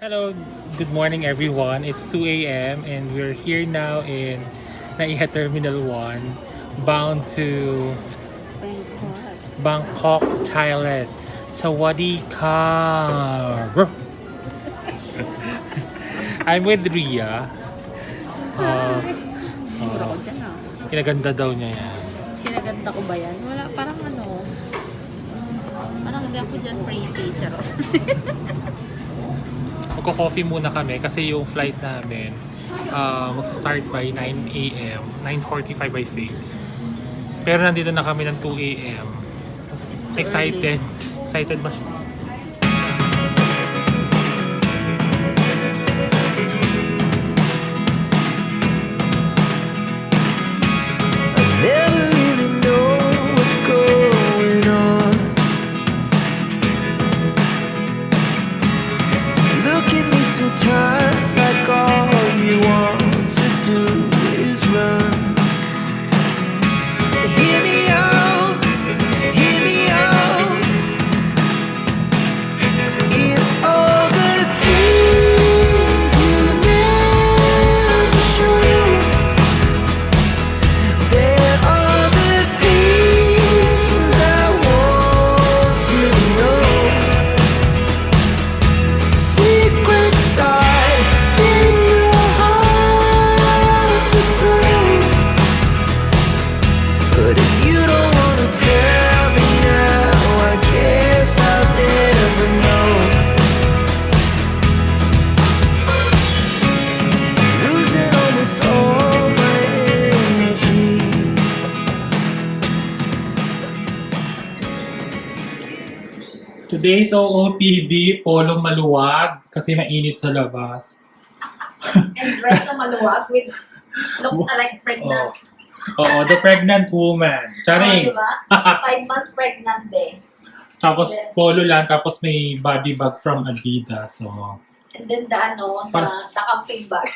Hello, good morning everyone. It's 2 a.m. and we're here now in Naiha Terminal 1 bound to Bangkok, Thailand. Sawadee ka. I'm with Ria. Siguro ako dyan Kinaganda daw niya yan. Kinaganda ko ba yan? Wala, parang parang hindi ako dyan pretty, charot. Magko-coffee muna kami kasi yung flight namin magsa-start by 9 a.m. 9:45 I think. Pero nandito na kami ng 2 a.m. It's too Excited. early. Excited ba siya? Never really know what's going on. Look at me sometimes like all you want to do is run. Hear me out, hear me out. It's all the things you never show. There are the things I want to know. Secrets start in your heart so slow. But if you don't wanna tell me now, I guess I'll never know. Losing almost all my energy. Today's OOTD, polo maluwag kasi mainit sa labas. And dress na maluwag with looks na like pregnant. Oo, the pregnant woman. Charing! Diba? 5 months pregnant eh. Tapos polo lang, tapos may body bag from Adidas. So, And then the camping bag.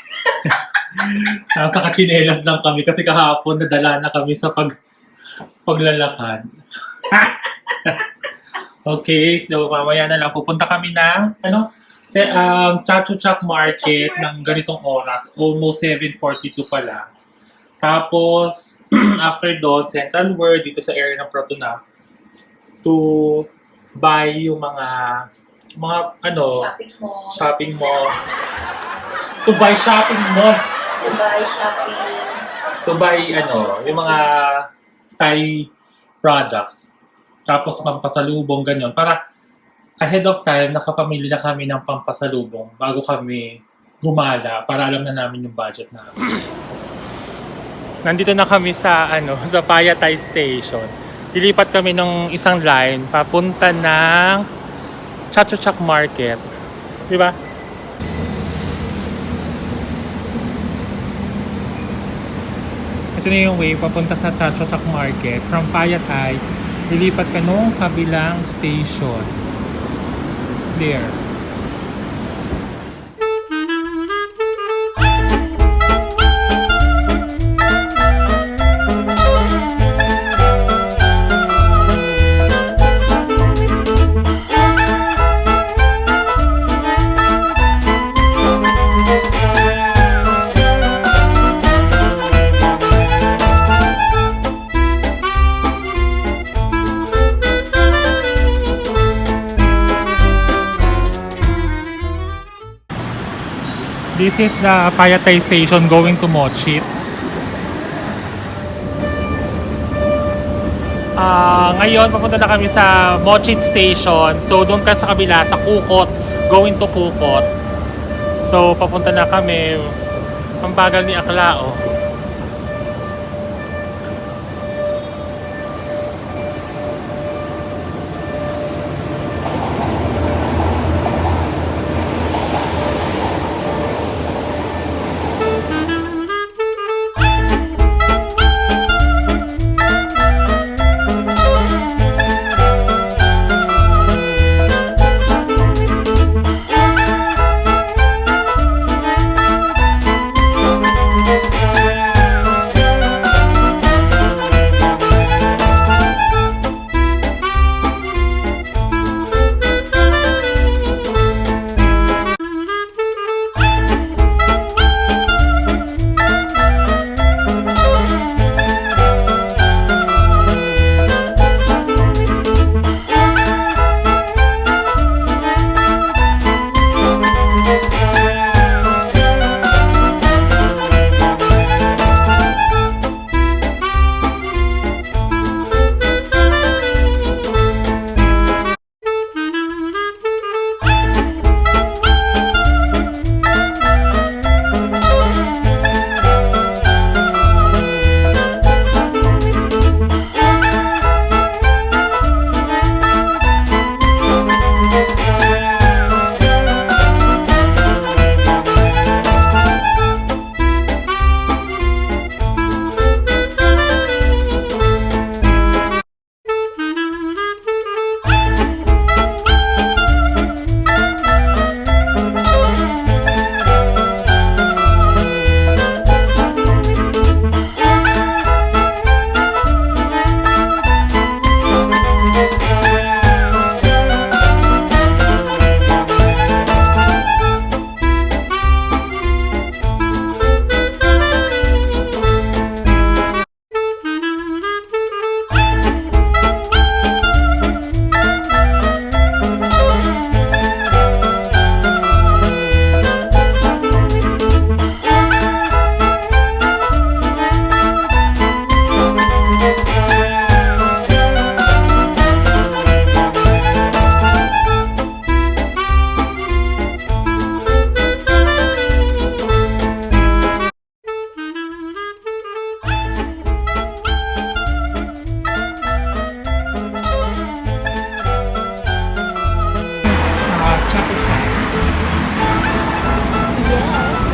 nasa kachinelas lang kami kasi kahapon nadala na kami sa paglalakad. Okay, so mamaya na lang pupunta kami ng Chatuchak Market ng ganitong oras. Almost 7:42 pala. Tapos, after doon, Central World dito sa area ng Protonap to buy yung mga Shopping mall. shopping mall. To buy shopping mall. Dubai shopping. To buy yung mga Thai products. Tapos pampasalubong, ganyan. Para ahead of time, nakapamili na kami ng pampasalubong bago kami gumala para alam na namin yung budget namin. Nandito na kami sa sa Payatay Station. Dilipat kami ng isang line papunta ng Chatuchak Market. Di ba? Ito na yung way papunta sa Chatuchak Market. From Payatay, lilipat ka nung kabilang station. There. This is the Payatay Station going to Mochit. Ngayon, papunta na kami sa Mochit Station. So, doon ka sa kabila, sa Kukot, going to Kukot. So, papunta na kami. Ang bagal ni Aklao.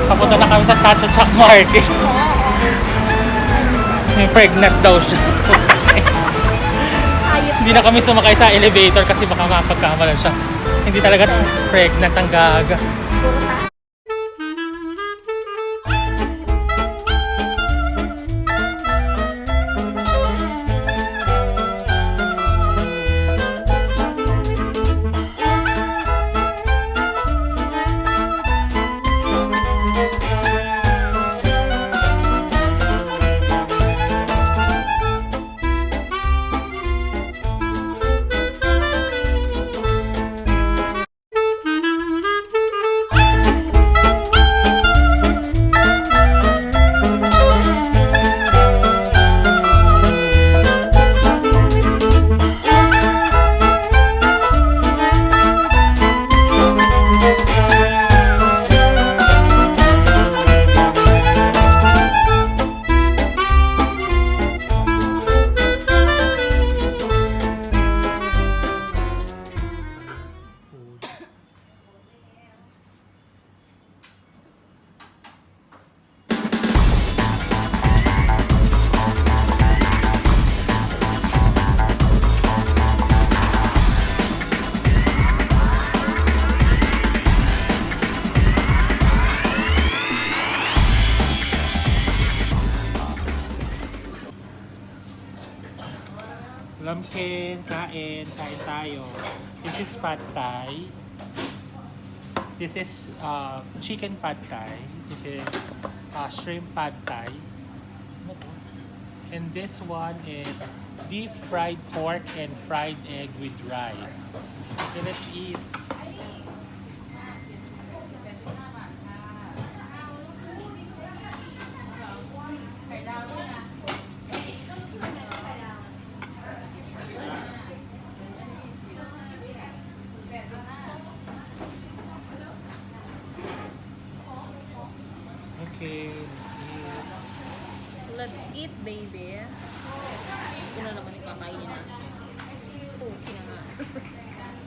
Papunta na kami sa Chacho Chuck Market. May pregnant daw siya. Ayot. Hindi na kami sumakay sa elevator kasi baka mapagkamalan siya. Hindi talaga pregnant ang gaga. Puro tayo. Lamkin, kain tayo. This is pad thai. This is chicken pad thai. This is shrimp pad thai. And this one is deep fried pork and fried egg with rice. Okay, let's eat. Okay, let's eat. Let's eat, baby. Ito na naman yung kakainin na. Okay na nga.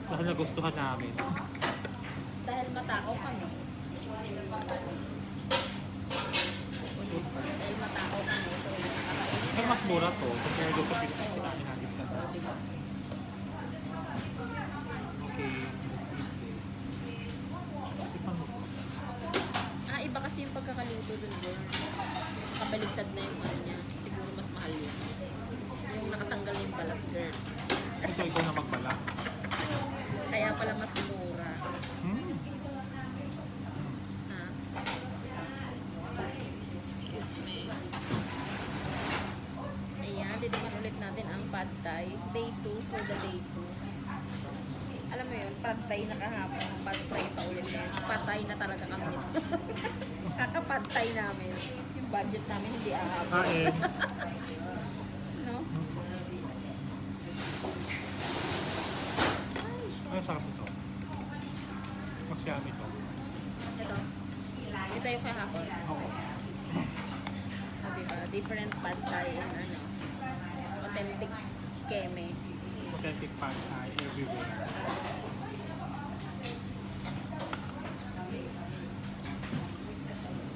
Dahil nagustuhan namin. Dahil matakaw kami. Dahil matakaw kami. So, kakainin Pero mas mura to compared sa pinakain natin kasi. diba? Okay, let's eat this. Sipan mo to. Iba kasi yung pagkakaluto dun din. Kabaligtad na yung ano niya. Siguro mas mahal yun. Yung nakatanggal yung balat, girl. Ito, ikaw na magbala. Kaya pala mas mura. Hmm. Ha? Excuse me. Ayan, ditiman ulit natin ang pad thai. Day 2 for the day 2. Alam mo yun, pad thai na kahapon. Pad thai pa ulit yan. Pad thai na talaga kami nito. Kakapad thai namin. Yung budget namin hindi ahap. Kain. No? Ay, sarap ito. Mas yummy ito. Ito. Isa yung kahapon. Oo. O diba? Different pad thai and ano. Authentic keme. Authentic pad thai everywhere.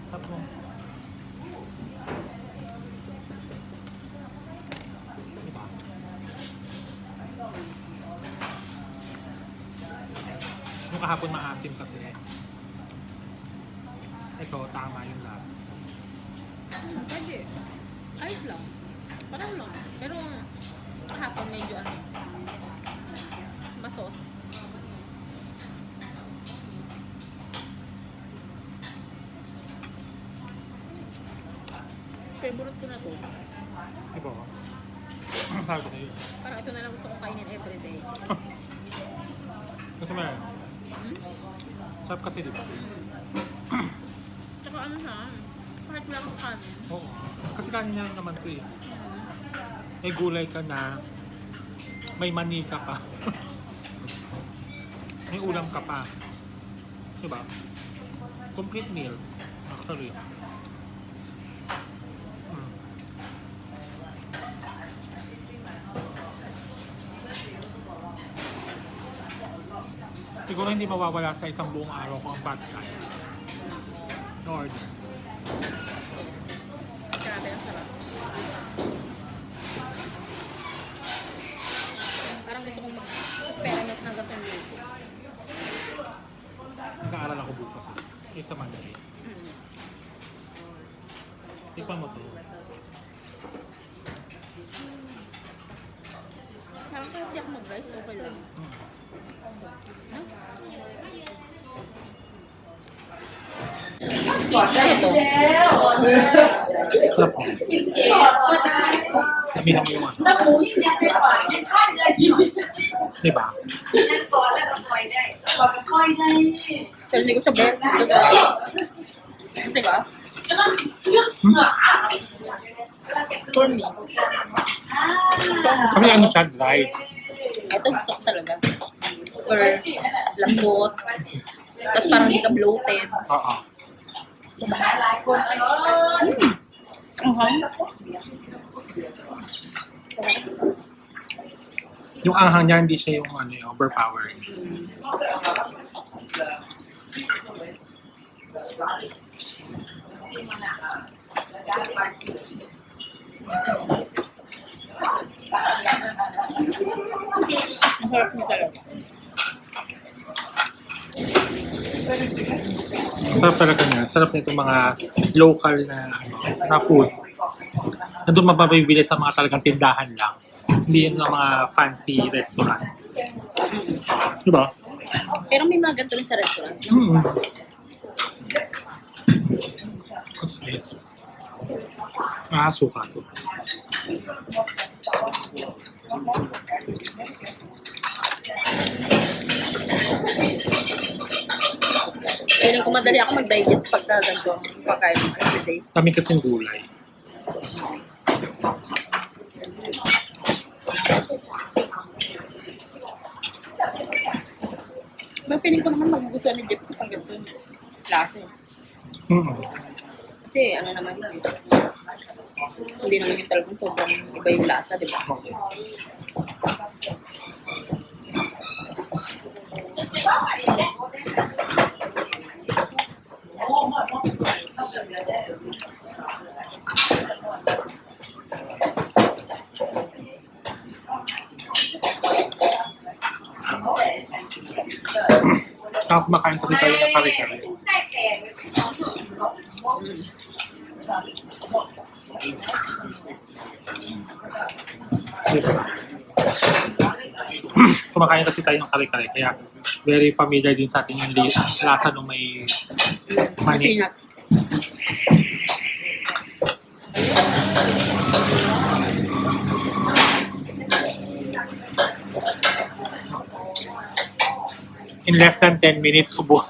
Sarap mo. Diba? Yung kahapon maasim kasi. Ito, tama yung lasa. Pwede. Ayos lang. Parang lang. Pero kahapon medyo ano. Masos. Favorite ko na to. Diba? Sabi ko kayo. Parang ito na lang gusto kong kainin everyday. Kasi may Hmm? sarap kasi diba? Tsaka ano siya, kahit wala akong kanin. Oo. Kasi kanin niya naman ito eh. May gulay ka na. May mani ka pa. May ulam ka pa. Diba? Complete meal. Actually. Mm. Siguro hindi mawawala sa isang buong araw ko ang pad thai. order. Grabe, ang sarap. Parang gusto kong mag-experiment ng gatong luto. Nag-aaral ako bukas. Isa Monday. Tikman mo to. Parang kaya hindi ako mag-rice, okay lang. Ito. Sarap po. Sabihan mo yung ano. Diba? Pero hindi ko sa bread. Diba? For me. Kasi ano siya, dried. Ito gusto ko talaga. Or lambot. Tapos parang hindi ka bloated. Oo. Yung anghang niya, hindi siya yung ano, yung overpowering. Masarap niya talaga. Sarap talaga niya. Sarap nito mga local na, ano, na food. Nandun mapapabili sa mga talagang tindahan lang. Hindi yun ng mga fancy restaurant. Diba? Pero may mga ganito rin sa restaurant. Mm. Yes. Suka to. Feeling ko madali ako mag-digest pagka ganito ang pagkain mo everyday. Kami kasing gulay. Pero feeling ko naman magugustuhan ni Jeff pag ganito yung klase. Mm. Kasi ano naman yun. Hindi naman yung talagang sobrang iba yung lasa, di ba? Kumakain kasi tayo ng kare-kare. Diba? Kumakain kasi tayo ng kare-kare, kaya very familiar din sa atin yung lasa nung may mani. Peanut. In less than 10 minutes, ubos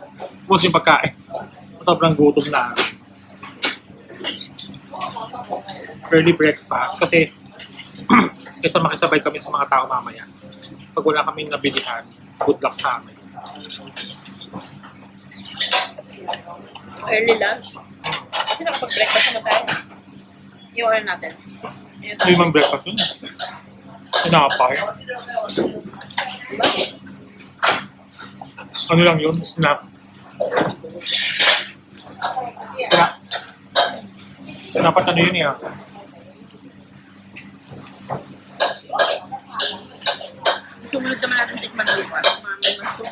yung pagkain. Sobrang gutom na. Early breakfast. Kasi, kaysa makisabay kami sa mga tao mamaya. Pag wala kaming nabilihan, good luck sa amin. Early lunch. Kasi nakapag-breakfast naman tayo. Yung order natin. Yung Ay, mang breakfast yun. Sinapay. Ano lang yun? Snap. Kaya, dapat ano yun eh. sumunod naman natin tikman dito. May masuk.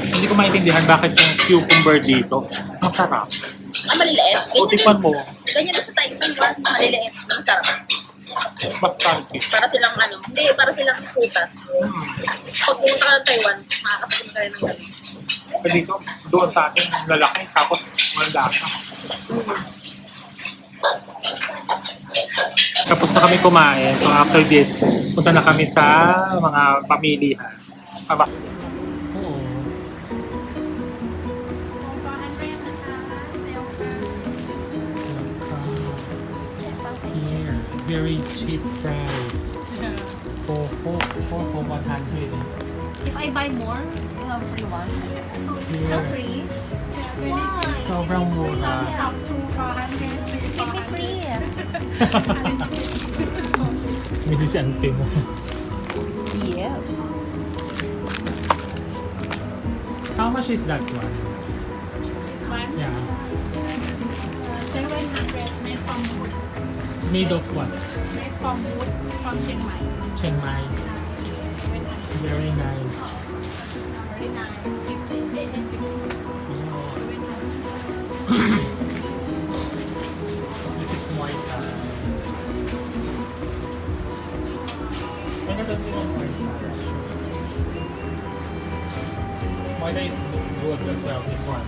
Hindi ko maintindihan bakit yung cucumber dito. Ang sarap. Maliliit. O, tikman mo. Ganyan na sa Taiwan. Maliliit. Ang sarap. Bastante. Para silang ano. Hindi, para silang putas. Pag pumunta ka ng Taiwan, makakapunta ka rin ng ganun. Pero dito, doon sa atin, lalaki. Tapos, malaki. Tapos na kami kumain. So after this, punta na kami sa mga pamilihan. Oo. Here, very cheap price. For 100. If I buy more, you have free one. Here, Free? Why? sobrang mura. Give me free. Medyo si ante mo. Yes. How much is that one? This one, Yeah. 700 made from wood. Made of what? Made from wood from Chiang Mai. Chiang Mai. 700. Very nice. Very nice. 50, 50. This is Muay Thai. Ano to yung Muay Thai? Muay Thai is good as well, this one.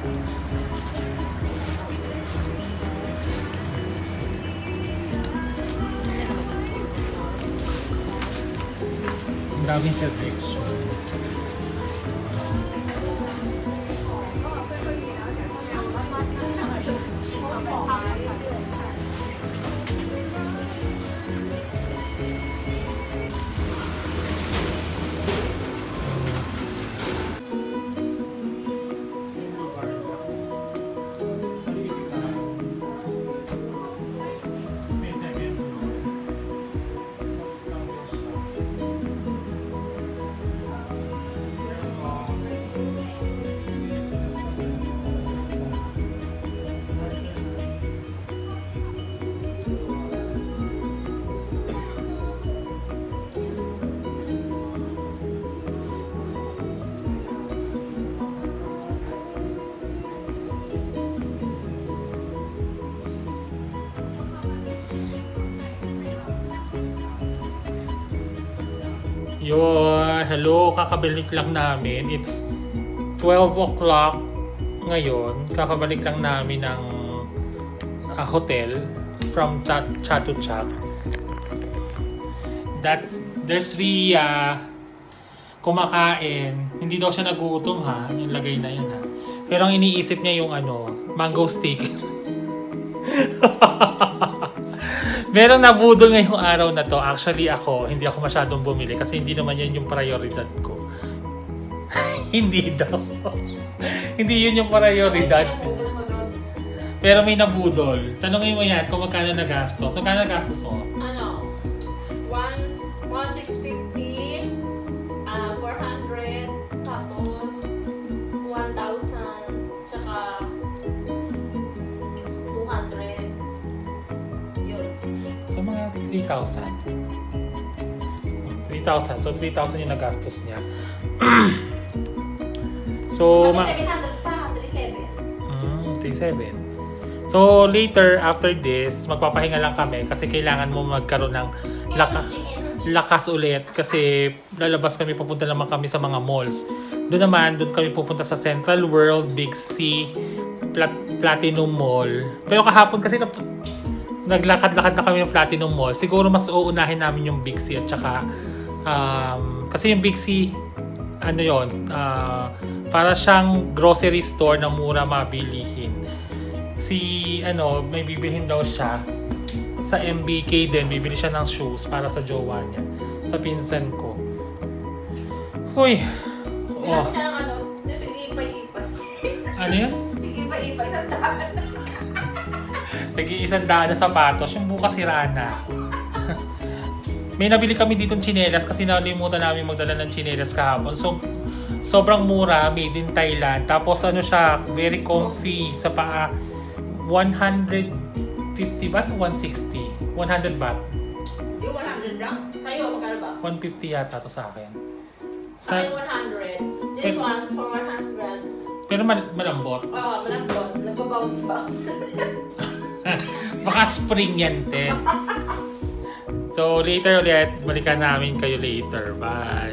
Ang daming selection. Yo, hello, kakabalik lang namin. It's 12 o'clock ngayon. Kakabalik lang namin ng hotel from Chatuchak. There's Ria kumakain. Hindi daw siya nagutom ha, yung lagay na yun ha. Pero ang iniisip niya yung mango stick. Merong nabudol ngayong araw na to. Actually ako, hindi ako masyadong bumili kasi hindi naman yun yung prioridad ko. Hindi daw. Hindi yun yung prioridad. Pero may nabudol. Tanongin mo yan kung magkano nagastos. Magkano nagastos mo? Ano? 1,650, 400, tapos 1,000, tsaka 200. Yun. So mga 3,000. 3,000. So 3,000 yung nagastos niya. So, 700 pa, 37. 3,700. So later, after this, magpapahinga lang kami kasi kailangan mo magkaroon ng lakas ulit kasi lalabas kami, papunta naman kami sa mga malls. Doon kami pupunta sa Central World, Big C, Platinum Mall. Pero kahapon kasi naglakad-lakad na kami ng Platinum Mall. Siguro mas uunahin namin yung Big C at saka kasi yung Big C para siyang grocery store na mura mabilihin. May bibilhin daw siya sa MBK din, bibili siya ng shoes para sa jowa niya, sa pinsan ko. Hoy! Bilang siya ng tig-ipay-ipay. Ano yan? Tig-ipay-ipay, isang daan. Tagi-100 na sapatos, yung bukas sira na. May nabili kami ditong tsinelas kasi nalimutan namin magdala ng tsinelas kahapon. So, sobrang mura, made in Thailand. Tapos siya, very comfy sa paa. 150 baht o 160? 100 baht. Yung 100 lang? Kayo, magkano ba? 150 yata to sa akin. Sa akin 100. This one for 100. Pero malambot. Oo, malambot. Nagbabounce-bounce. Baka spring yan, te. So, later ulit. Balikan namin kayo later. Bye.